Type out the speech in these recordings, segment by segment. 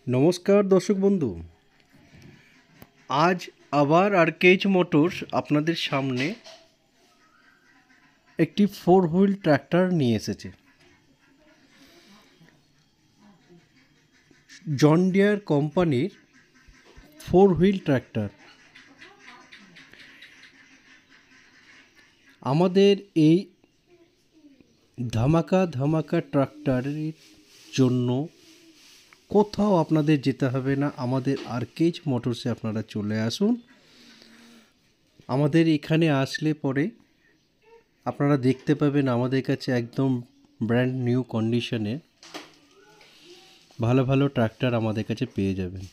নমস্কার দর্শক বন্ধু, আজ আবার আরকেইচ মোটরস আপনাদের সামনে একটি 4 হুইল ট্র্যাক্টর নিয়ে এসেছে। জন ডিয়ার কোম্পানির 4 হুইল ট্র্যাক্টর। আমাদের এই ধামাকা ট্র্যাক্টরের জন্য কোথাও আপনাদের যেতে হবে না, আমাদের আরকেইচ মোটরসে আপনারা চলে আসুন। আমাদের এখানে আসলে পরে আপনারা দেখতে পাবেন আমাদের কাছে একদম ব্র্যান্ড নিউ কন্ডিশনে ভালো ভালো ট্র্যাক্টর আমাদের কাছে পেয়ে যাবেন।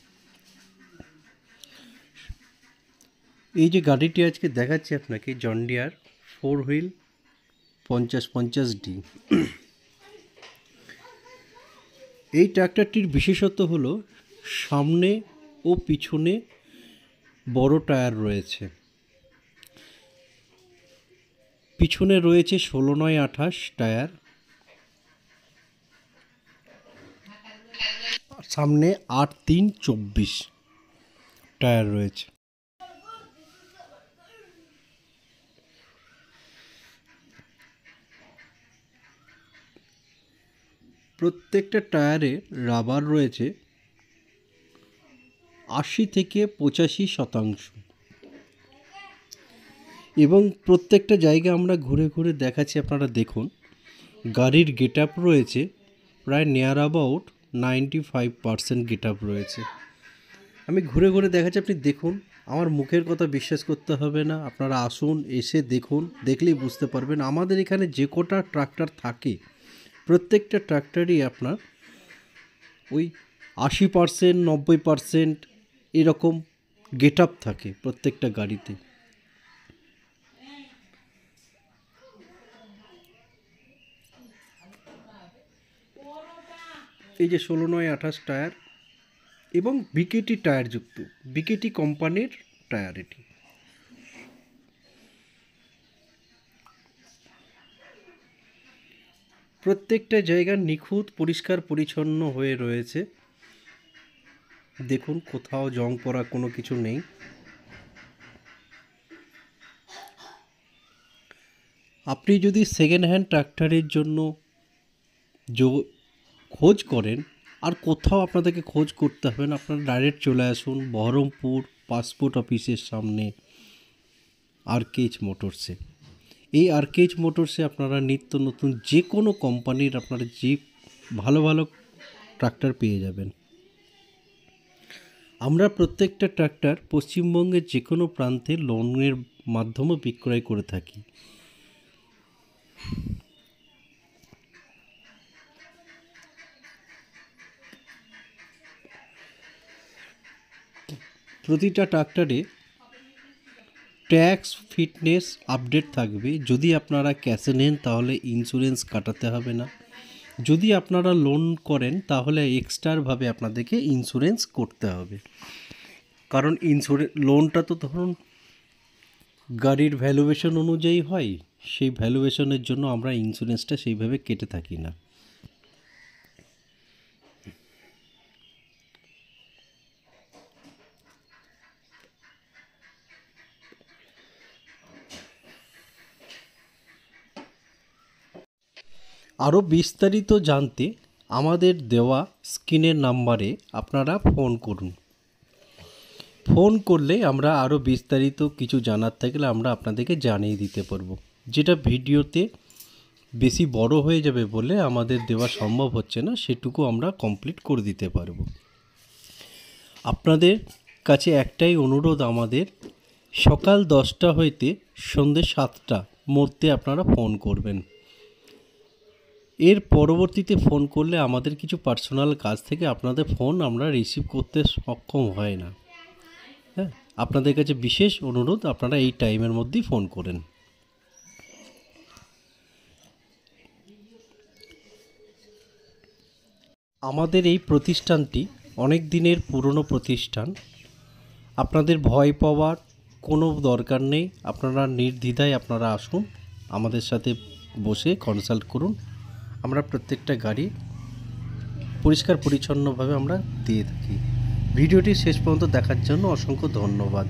এই যে গাড়িটি আজকে দেখাচ্ছি আপনাকে, জন ডিয়ার 4 হুইল 5050D। এই ট্র্যাক্টরটির বিশেষত্ব হলো সামনে ও পিছনে বড় টায়ার রয়েছে। পিছনে রয়েছে 16x28 টায়ার, সামনে 8-3-24 টায়ার রয়েছে। প্রত্যেকটা টায়ারে রাবার রয়েছে 80-85%, এবং প্রত্যেকটা জায়গা আমরা ঘুরে ঘুরে দেখাচ্ছি, আপনারা দেখুন। গাড়ির গেট আপ রয়েছে প্রায় নিয়ার অ্যাবাউট 95% গেট আপ রয়েছে। আমি ঘুরে ঘুরে দেখাচ্ছি, আপনি দেখুন। আমার মুখের কথা বিশ্বাস করতে হবে না, আপনারা আসুন, এসে দেখুন, দেখলেই বুঝতে পারবেন। আমাদের এখানে যে কটা ট্রাক্টর থাকে প্রত্যেকটা ট্রাক্টরই আপনার ওই 80% 90% এরকম গেট আপ থাকে প্রত্যেকটা গাড়িতে। এই যে 16x28 টায়ার এবং বিকেটি টায়ার যুক্ত, বিকেটি কোম্পানির টায়ার এটি। প্রত্যেকটা জায়গা নিখুঁত পরিষ্কার পরিচ্ছন্ন হয়ে রয়েছে। দেখুন, কোথাও জং পড়া কোনো কিছু নেই। আপনি যদি সেকেন্ড হ্যান্ড ট্রাক্টরের জন্য খোঁজ করেন, আর কোথাও আপনাদেরকে খোঁজ করতে হবে না, আপনারা ডাইরেক্ট চলে আসুন বহরমপুর পাসপোর্ট অফিসের সামনে আরকেইচ মোটরসে। এই আরকেইচ মোটরসে আপনারা নিত্য নতুন যে কোনো কোম্পানির আপনারা যে ভালো ভালো ট্রাক্টর পেয়ে যাবেন। আমরা প্রত্যেকটা ট্রাক্টর পশ্চিমবঙ্গের যে কোনো প্রান্তে লোনের মাধ্যমে বিক্রয় করে থাকি। প্রতিটা ট্রাক্টরে ট্যাক্স ফিটনেস আপডেট থাকবে। যদি আপনারা ক্যাশে নেন তাহলে ইন্স্যুরেন্স কাটাতে হবে না, যদি আপনারা লোন করেন তাহলে এক্সট্রাভাবে আপনাদেরকে ইন্স্যুরেন্স করতে হবে। কারণ লোনটা তো ধরুন গাড়ির ভ্যালুয়েশন অনুযায়ী হয়, সেই ভ্যালুয়েশনের জন্য আমরা ইন্স্যুরেন্সটা সেইভাবে কেটে থাকি না। আরও বিস্তারিত জানতে আমাদের দেওয়া স্ক্রিনের নাম্বারে আপনারা ফোন করুন। ফোন করলে আমরা আরও বিস্তারিত কিছু জানার থাকলে আমরা আপনাদেরকে জানিয়ে দিতে পারবো, যেটা ভিডিওতে বেশি বড় হয়ে যাবে বলে আমাদের দেওয়া সম্ভব হচ্ছে না, সেটুকু আমরা কমপ্লিট করে দিতে পারবো। আপনাদের কাছে একটাই অনুরোধ, আমাদের সকাল 10টা হইতে সন্ধ্যে 7টার মধ্যে আপনারা ফোন করবেন। এর পরবর্তীতে ফোন করলে আমাদের কিছু পার্সোনাল কাজ থেকে আপনাদের ফোন আমরা রিসিভ করতে সক্ষম হয় না। হ্যাঁ, আপনাদের কাছে বিশেষ অনুরোধ, আপনারা এই টাইমের মধ্যেই ফোন করেন। আমাদের এই প্রতিষ্ঠানটি অনেক দিনের পুরনো প্রতিষ্ঠান। আপনাদের ভয় পাওয়ার কোনো দরকার নেই, আপনারা নির্দ্বিধায় আপনারা আসুন, আমাদের সাথে বসে কনসাল্ট করুন। আমরা প্রত্যেকটা গাড়ি পরিষ্কার পরিচ্ছন্নভাবে আমরা দিয়ে থাকি। ভিডিওটি শেষ পর্যন্ত দেখার জন্য অসংখ্য ধন্যবাদ।